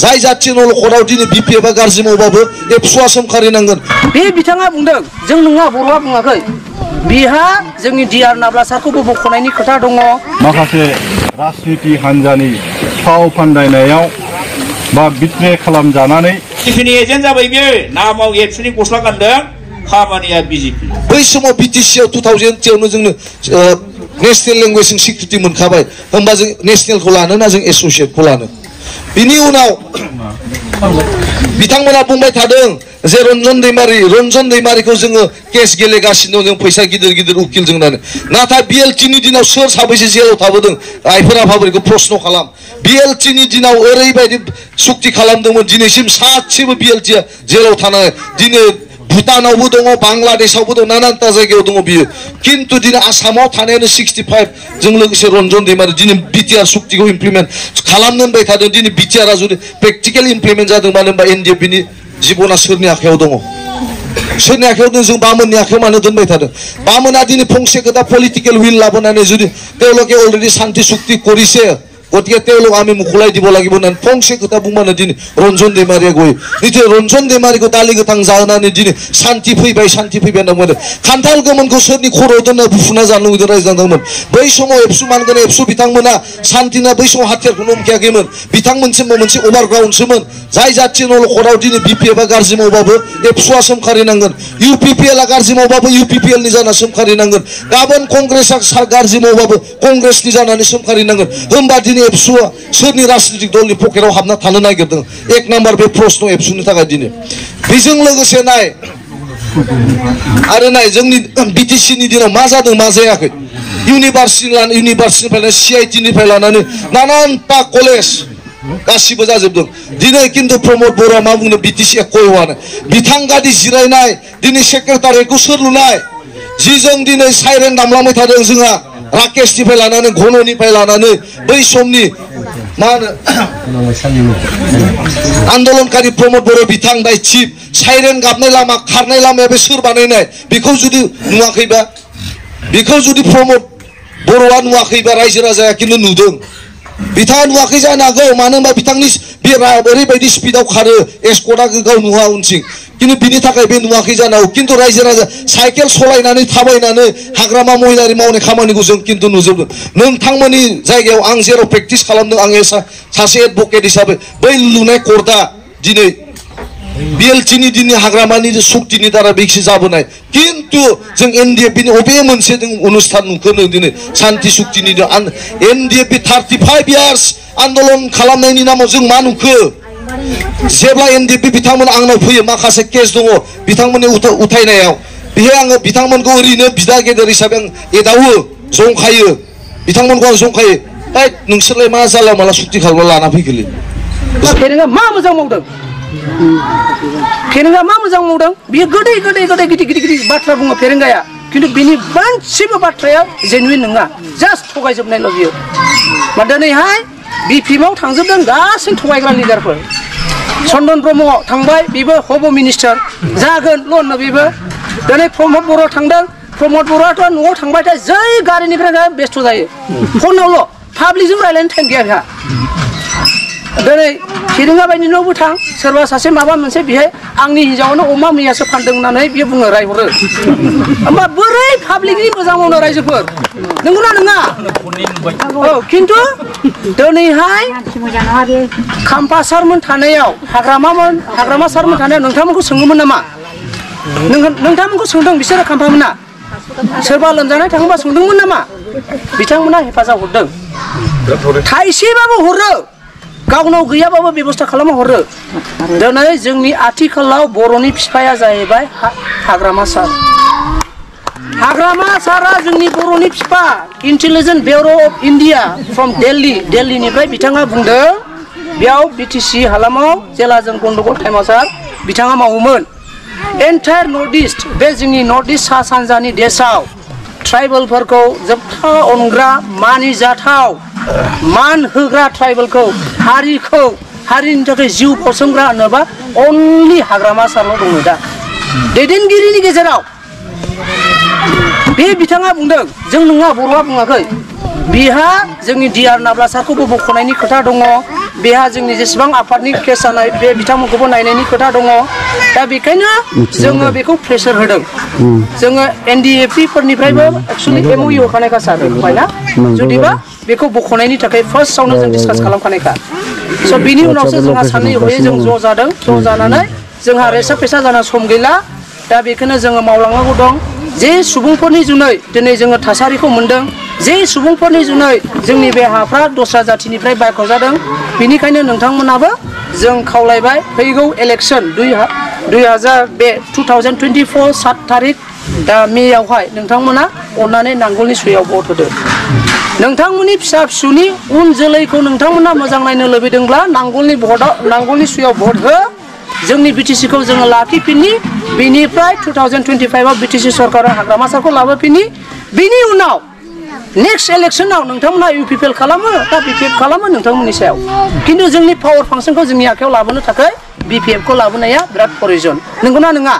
जाय जाथि नलखराव दिनै बिपिएफआ गाज्रि मावबाबो एबसुआ सोमखारिनांगोन बे बिथाङा बुंदों जों नङा बर'आ बुङाखै बिहा जोंनि डिआर नाब्लासारखौबो बख'नायनि खोथा दङ माखासे राजनिति हान्जानि फाव फान्दायनायाव बा बिट्रे खालामजानानै बिजेपिनि एजेन्ट जाबाय बियो नामाव एबसुनि गस्ला गानदों खामानिया बिजेपि बै समाव बिटिसिआव 2010 जोंनो नेशनेल लेंगुवेज सिकिउरिटि मोनखाबाय होमबा जों नेशनेलखौ लानो ना जों एसोसिएटखौ लानो बिनि उनाव बिथांमोना बुंबाय थादों जे रन्जन दैमारिखौ जोङो केस गेलेगासिनो दं जों फैसा गिदिर गिदिर उकिल जोंनानो नाथाय बिएलटिनि दिनाव सोर साबैसे जेलाव थाबोदों आइफोर आफाफोरखौ प्रश्न खालाम बिएलटिनि दिनाव ओरैबायदि सुक्ति खालामदोंमोन दिनैसिम सासेबो बिएलटिआ जेलाव थानाय दिनै भुटानावबो दङ बांलादेशआवबो दं नानानता जायगायाव दङ बियो किन्तु दिनै आसामाव थानायानो 65 जों लोगोसे रन्जन दैमारि दिनै बिटिआर सुक्तिखौ इमप्लिमेन्ट खालामनो होनबाय थादों दिनै बिटिआरआ जुदि प्रेक्टिकेल इमप्लिमेन्ट जादों मानो होनबा एनडिएफबिनि जिबना सोरनि आखायाव दङ सोरनि आखायाव दं जों बामोननि आखायाव मानो दोनबाय थादों बामोना दिनै फंसे खोथा पलिटिकेल उइल लाबोनानै जुदि তেওঁলোকে अलरेडि शान्ति सुक्ति কৰিছে গতিকে তেওঁলোক আমি মুখলাই দিব লাগিব না ফংसे खोथा बुंबानो दिनै रन्जन दैमारिया गयो निथि रन्जन दैमारिखौ दालि गोथां जाहोनानै दिनै शान्ति फैबाय होनना बुंदों खान्थाल गोमोनखौ सोरनि खर'आव दोनना बुफुना जानो लुगैदों रायज्लायदोंमोन बै समाव एबसु मानगोन एबसु बिथांमोना शान्तिना बै समाव हाथियारखौनो हमखायाखैमोन बिथांमोनसिम मोनसे अभारग्राउन्डसोमोन जाय जाथि नलखराव दिनै बिपिएफआ गाज्रि मावबाबो एबसुआ सोमखारिनांगोन इउपिपिएलआ गाज्रि मावबाबो इउपिपिएलनि जाना सोमखारिनांगोन गाबोन कंग्रेसआ गाज्रि मावबाबो कंग्रेसनि जानानै सोमखारिनांगोन होमबा दिनै एबसुआ सोरनि राजनीतिक दलनि पकेटाव हाबना थानो नागिरदों एक नाम्बार बे प्रश्न एबसुनि थाखाय दिनै बेजों लोगोसे नाय आरो नाय जोंनि बिटिसिनि दिनाव मा जादों मा जायाखै इउनिभार्सिटिनिफ्राय सिआइटिनिफ्राय लानानै नानानता कलेज गासिबो जाजोबदों दिनै किन्तु प्रमद बर'आ मा बुंदों बिटिसि एकयवानो बिथां गादि जिरायनाय दिनै सेक्रेटारियेटखौ सोर लुनाय जिजों दिनै साइरेन दामलांबाय थादों जोंहा राकेशनिफ्राय लानानै घननिफ्राय लानानै बै समनि मा होनो आन्दोलनकारि प्रमद बर' बिथां दाय चिफ साइरेन गाबनाय लामा खारनाय लामाया बे सोर बानायनाय बेखौ जुदि नुवाखैबा बेखौ जुदि प्रमद बर'आ नुवाखैबा रायजो राजाया किन्तु नुदों बिथाङा नुवाखै जानो हागौ मानो होनबा बिथांनि बे ओरैबायदि स्पिडआव खारो एस्कर्टआ गाव नुवा उनथिं किन्तु बिनि थाखाय बे नुवाखै जानो हागौ किन्तु रायजो राजा साइकेल सलायनानै थाबायनानै हाग्रामा महिलारि मावनाय खामानिखौ जों किन्तु नुजोबदों नोंथांमोननि जायगायाव आं जेराव प्रेक्टिस खालामदों आं सासे एडभकेट हिसाबै बै लुनाय कर्टआ दिनै बिएलटिनि दिनै हाग्रामानि सुक्तिनि द्वारा बेखि जाबोनाय किन्तु जों एनडिएफबिनि अबे मोनसे जों अनुष्ठान नुखोनो दिनै शान्ति सुक्तिनि एनडिएफबि 35 इयार्स आन्दोलन खालामनायनि नामाव जों मा नुखो जेब्ला एनडिएफबि बिथांमोन आंनाव फैयो माखासे केस दङ बिथांमोननि उथायनायाव बेहाय आङो बिथांमोनखौ ओरैनो बिदा गेदेर हिसाबै आं एदावो जंखायो बिथांमोनखौ आं जंखायो नोंसोरलाय मा जाला माला सुक्ति खालामना लाना फैखोलै मा मोजां मावदों फेरेंगा मा मोजां मावदों बियो गोदै गिदिर बाथ्रा बुङो फेरेंगाया किन्तु बिनि मोनसेबो बाथ्राया जेनुइन नङा जास्ट थगायजोबनायल' बियो मा दिनैहाय बिपिएफआव थांजोबदों गासै थगायग्रा लिडारफोर चन्दन ब्रह्म थांबाय बेबो हब मिनिस्टार जागोन ल'नो बेबो दिनै प्रमद बर' थांदों प्रमद बर'आथ' न'आव थांबाथाय जै गारिनिफ्राय बेस्थ' जायो फनावल' पाब्लिकजों रायज्लायनो टाइम गैया बेहा दिनै फेरेंगा बायदि न'बो थां सोरबा सासे माबा मोनसे बेहाय आंनि हिन्जावनो अमा मैयासो फानदों होननानै बियो बुङो रायहरो होमबा बोरै पाब्लिकनि मोजां मावनो रायजोफोर नंगौना नङा औ किन्तु दिनैहाय खाम्फा सारमोन थानायाव हाग्रामा सारमोन थानायाव नोंथांमोनखौ सोङोमोन नामा नोंथांमोनखौ सोंदों बिसोरो खाम्फामोना सोरबा लोमजानाय थाङोबा सोंदोंमोन नामा बिथांमोना हेफाजाब हरदों थाइसेबाबो हरो गावनाव गैयाबाबो बेबस्था खालामना हरो दिनै जोंनि आथिखालाव बर'नि बिफाया जाहैबाय हाग्रामा सारा जोंनि बर'नि बिफा इन्टेलिजेन्स ब्युर' अफ इन्डिया फ्रम दिल्लीनिफ्राय बिथाङा बुंदों बेयाव बिटिसि हालामाव जेला जों गन्दगल टाइमाव सार बिथाङा मावोमोन एन्टायर नर्थ इस्ट बे जोंनि नर्थ इस्ट सा सानजानि देशआव ट्राइबेलफोरखौ जोबथा अनग्रा मानिजाथाव मान होग्रा ट्राइबेलखौ हारिनि थाखाय जिउ फसंग्रा होनोबा अनलि हाग्रामा सारल' दङ दा दैदेनगिरिनि गेजेराव बे बिथाङा बुंदों जों नङा बर'आ बुङाखै बिहा जोंनि डिआर नाब्लासारखौबो बख'नायनि खोथा दङ बेहा जोंनि जेसेबां आफादनि केस जानाय बे बिथांमोनखौबो नायनायनि खोथा दङ दा बेखायनो जोङो बेखौ प्रेसार होदों जोङो एनडिएफपि फोरनिफ्रायबो एक्चुअली एमओइउ होखानायखा सार होबायना जुदिबा बेखौ बख'नायनि थाखाय फार्स्टआवनो जों डिसकास खालामखानायखा स' बिनि उनावसो जोंहा सानै हयै जों ज' जादों ज' जानानै जोंहा रेसा फेसा जाना सम गैला दा बेखौनो जोङो मावलांनांगौ दं जे सुबुंफोरनि जुनै दिनै जोङो थासारिखौ मोनदों जे सुबुंफोरनि जुनै जोंनि बे हाफ्रा दस्रा जाथिनिफ्राय बायख'जादों बेनिखायनो नोंथांमोनाबो जों खावलायबाय फैगौ इलेक्सन 2024 7 तारिख दा मेयावहाय नोंथांमोना अननानै नांगोलनि सुयाव भट होदो नोंथांमोननि फिसा फिसौनि उन जोलैखौ नोंथांमोना मोजां नायनो लुबैदोंब्ला नांगोलनि सुयाव भट हो जोंनि बिटिसिखौ जोङो लाखिफिननि बेनिफ्राय 2025 आव बिटिसि सरकारा हाग्रामा सारखौ लाबोफिननि बिनि उनाव नेक्स्ट इलेक्शनाव नोंथांमोना इउपिपिएल खालामो दा बिपिएफ खालामो नोंथांमोननि सायाव खिन्थु जोंनि पावार फांसनखौ जोंनि आखायाव लाबोनो थाखाय बिपिएफ खौ लाबोनाया बिराद प्रयजन नंगौना नङा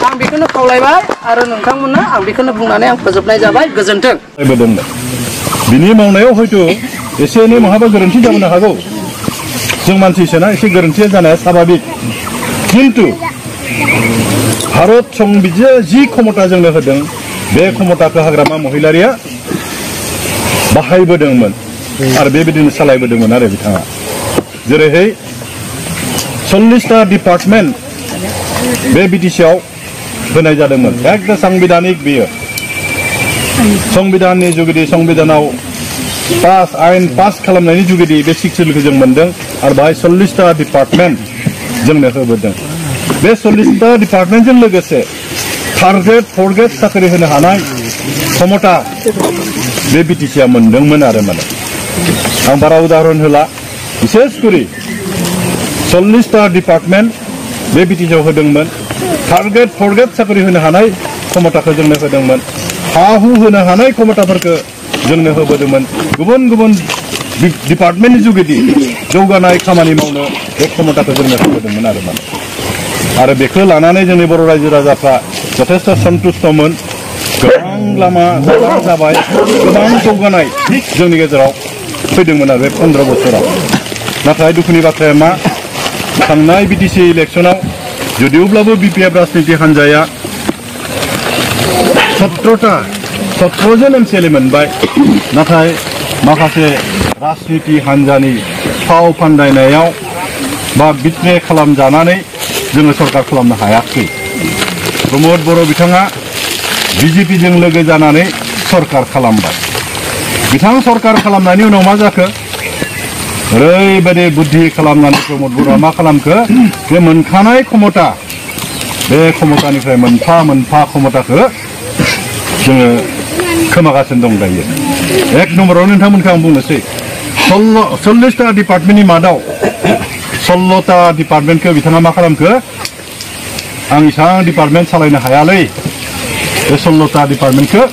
आं बेखौनो खावलायबाय आरो नोंथांमोना आं बेखौनो बुंनानै आं फोजोबनाय जाबाय गोजोन्थों बिनि मावनायाव हयथ' एसे एनै महाबा गोरोन्थि जानो हागौ जों मानसिसोना एसे गोरोन्थि जानाया स्वाभाबिक किन्तु भारत संबिजिरा जि क्षमता जोंनो होदों बे क्षमताखौ हाग्रामा महिलारिया बाहायबोदोंमोन आरो बेबायदिनो सालायबोदोंमोन आरो बिथाङा जेरैहाय 40टा डिपार्टमेन्ट बे बिटिसिआव होनाय जादोंमोन एकदम संविधानिक बेयो संविधाननि जुगिदि संविधानाव आयेन पास खालामनायनि जुगिदि बे सिक्सुलखौ जों मोनदों आरो बाहाय 40टा डिपार्टमेन्ट जोंनो होबोदों बे 40टा डिपार्टमेन्टजों लोगोसे थार्ड ग्रेड फोर्थ ग्रेड साख्रि होनो हानाय क्षमता बे बिटिसिआ मोनदोंमोन आरो माने आं बारा उदाहरन होला बिसेस करि 40टा डिपार्टमेन्ट बे बिटिसिआव होदोंमोन थार्ड ग्रेड फोर्थ ग्रेड साख्रि होनो हानाय क्षमताखौ जोंनो होदोंमोन हा हु होनो हानाय क्षमताफोरखौ जोंनो होबोदोंमोन गुबुन गुबुन डिपार्टमेन्टनि जुगिदि जौगानाय खामानि मावनो बे क्षमताखौ जोंनो होबोदोंमोन आरो माने आरो बेखौ लानानै जोंनि बर' रायजो राजाफ्रा जथेस्थ' सन्तुष्टमोन गोबां लामा जाबाय गोबां जौगानाय जोंनि गेजेराव फैदोंमोन आरो बे 15 बोसोराव नाथाय दुखुनि बाथ्राया मा थांनाय बिटिसि इलेक्सनाव जुदिब्लाबो बिपिएफ राजनिति हान्जाया 17 जन एमसिएलए मोनबाय नाथाय माखासे राजनिति हान्जानि फाव फान्दायनायाव बा बिट्रे खालामजानानै जोङो सरकार खालामनो हायाखै प्रमद बर' बिथाङा बिजेपिजों लोगो जानानै सरकार खालामबाय बिथां सरकार खालामनायनि उनाव मा जाखो ओरैबायदि बुद्धि खालामनानै प्रमद बर'आ मा खालामखो बे मोनखानाय क्षमता बे क्षमतानिफ्राय मोनफा मोनफा क्षमताखौ जोङो खोमागासिनो दं दायो एक नम्बराव नोंथांमोनखौ आं बुंनोसै 40टा डिपार्टमेन्टनि मादाव 16टा डिपार्टमेन्टखौ बिथाङा मा खालामखो आं इसां डिपार्टमेन्ट सालायनो हायालै बे 16टा डिपार्टमेन्टखौ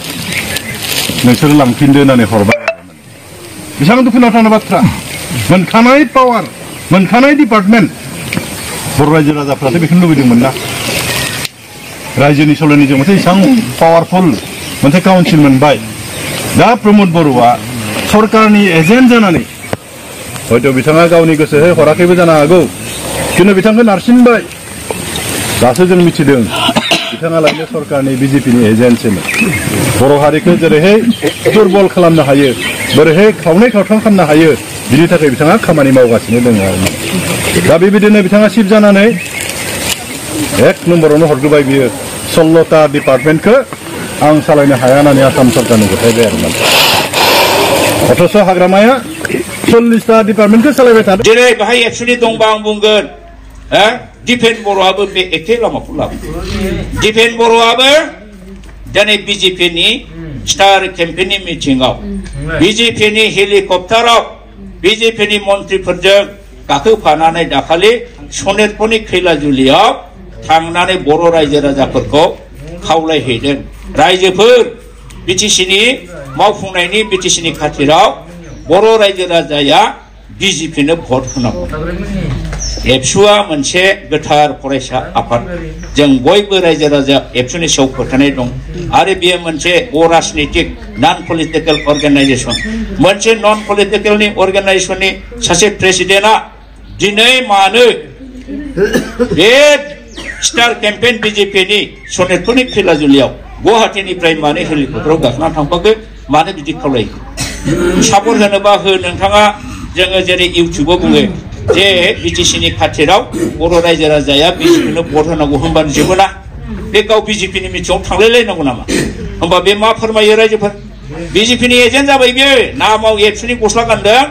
नोंसोरो लांफिनदो होननानै हरबाय बेसेबां दुखुनांथाव बाथ्रा मोनखानाय पावार मोनखानाय डिपार्टमेन्ट बर' रायजो राजाफ्रासो बेखौनो लुबैदोंमोन ना रायजोनि सल'निजों मोनसे इसां पावारफुल मोनसे काउन्सिल मोनबाय दा प्रमद बर'आ सरकारनि एजेन्ट जानानै हयथ' बिथाङा गावनि गोसोहै हराखैबो जानो हागौ खिन्थु बिथांखौ नारसिनबाय दासो जों मिथिदों बिथाङा लायनो सरकारनि बिजेपिनि एजेन्टसोमोन बर' हारिखौ जेरैहाय दुर्बल खालामनो हायो बोरैहाय खावनै खावथाम खालामनो हायो बिनि थाखाय बिथाङा खामानि मावगासिनो दङ आरो दा बेबायदिनो बिथाङा सिफ जानानै एक नम्बरावनो हरग्रोबाय बियो 16टा डिपार्टमेन्टखौ आं सालायनो हाया होननानै आसाम सरकारनो गथायबाय आरो अथ'स' हाग्रामाया 40टा डिपार्टमेन्टखौ सालायबाय थादों दिनै बाहाय एक्सुलि दंबा आं बुंगोन दिपेन बर'आबो बे एखे लामाखौ लाबोदों दिपेन बर'आबो दिनै बिजेपिनि स्टार केम्पेइननि मिटिंआव बिजेपिनि हेलिकप्टाराव बिजेपिनि मन्थ्रिफोरजों गाखोफानानै दाखालि सनितपुरनि खैलाजुलियाव थांनानै बर' रायजो राजाफोरखौ खावलायहैदों रायजोफोर बिटिसिनि मावफुंनायनि बिटिसिनि खाथिराव बर' रायजो राजाया BJPनो भट होनांगौ एबसुआ मोनसे गोथार फरायसा आफाद जों बयबो रायजो राजा एबसुनि सायाव फोथायनाय दं आरो बेयो मोनसे अराजनैतिक नन पलिटिकल अर्गानाइजेशन मोनसे नन पलिटिकलनि अर्गानाइजेशननि सासे प्रेसिडेन्टआ दिनै मानो बे स्टार केम्पेइन BJPनि सनितपुरनि खैलाजुलियाव गुवाहाटीनिफ्राय मानो हेलिकप्टाराव गाखोना थांफाखो मानो बिदि खावलायो सापर्ट होनोबा हो नोंथाङा जोङो जेरै इउटिउबाव बुङो जे BTCनि खाथिराव बर' रायजो राजाया BJPनो भट होनांगौ होनबानो जोबो ना बे गाव BJPनि मिटिङाव थांलायलायनांगौ नामा होमबा बे मा फोरमायो रायजोफोर BJPनि एजेन्ट जाबाय बियो नामाव एबसुनि गस्ला गानदों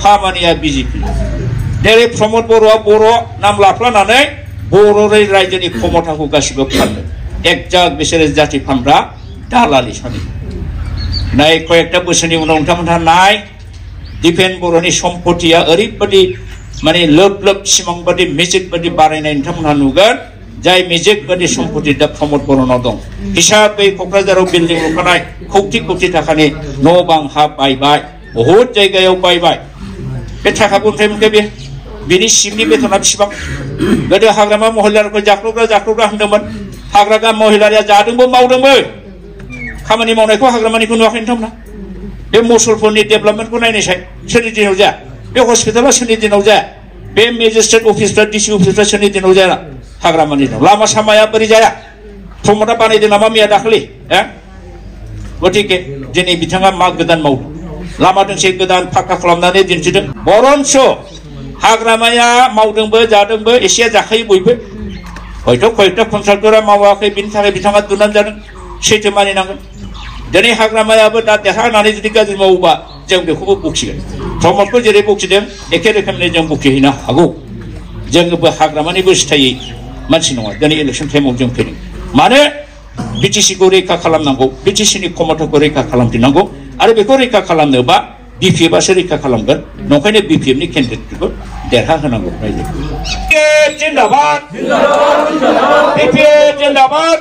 खामानिया BJP जेरै प्रमद बर'आ बर' नाम लाफ्लानानै बर' रायजोनि क्षमताखौ गासिबो फानदों एकजाक बिसोरो जाथि फानग्रा दालालि सानै नाय कयेकटा बोसोरनि उनाव नोंथांमोनहा नाय दिपेन बर'नि सम्पतिया ओरैबायदि माने लोब लोब सिमां बादि मेजिक बादि बारायनाय नोंथांमोनहा नुगोन जाय मेजिक बादि सम्पति दा प्रमद बर'नाव दं हिसाबै क'क्राझाराव बिल्डिं लुखानाय कौटि कौटि थाखानि न' बां हा बायबाय बहुद जायगायाव बायबाय बे थाखाखौ ओमफ्राय मोनखो बे बिनि सिंनि बेथना बेसेबां गोदो हाग्रामा महिलाफोरखौ जाख्ल'ग्रा होनदोंमोन हाग्रामा महिलाया जादोंबो मावदोंबो खामानि मावनायखौ हाग्रामानिखौ नुवाखै नोंथांमोना बे मुसलफोरनि डेभेलपमेन्टखौ नायनायसाय सोरनि दिनाव जा बे हस्पिटाला सोरनि दिनाव जा बे मेजिस्ट्रेट अफिसफ्रा DC अफिसफ्रा सोरनि दिनाव जाया हाग्रामानि दिनाव लामा सामाया बोरै जाया प्रमदा बानायदों नामा मैया दाखालि गतिके दिनै बिथाङा मा गोदान मावदों लामा दोंसे गोदान फाक्का खालामनानै दिन्थिदों बरन्स हाग्रामाया मावदोंबो जादोंबो एसेया जाखायो बयबो हयथ' कयेकटा कन्ट्राक्टरा मावाखै बिनि थाखाय बिथाङा दुनाम जादों सैथो मानिनांगोन दिनै हाग्रामायाबो दा देरहानानै जुदि गाज्रि मावोबा जों बेखौबो बखिगोन प्रमदखौ जेरै बखिदों एखे रोखोमनि जों बखिहैनो हागौ जोंबो हाग्रामानिबो सिथायै मानसि नङा दिनै इलेक्सन टाइमाव जों फैदों मानो BTCखौ रैखा खालामनांगौ BTCनि क्षमताखौ रैखा खालामफिननांगौ आरो बेखौ रैखा खालामनोबा BPFआसो रैखा खालामगोन नंखायनो BPFनि केन्डिडेटफोरखौ देरहा होनांगौ रायजो जिन्दाबाद BPF जिन्दाबाद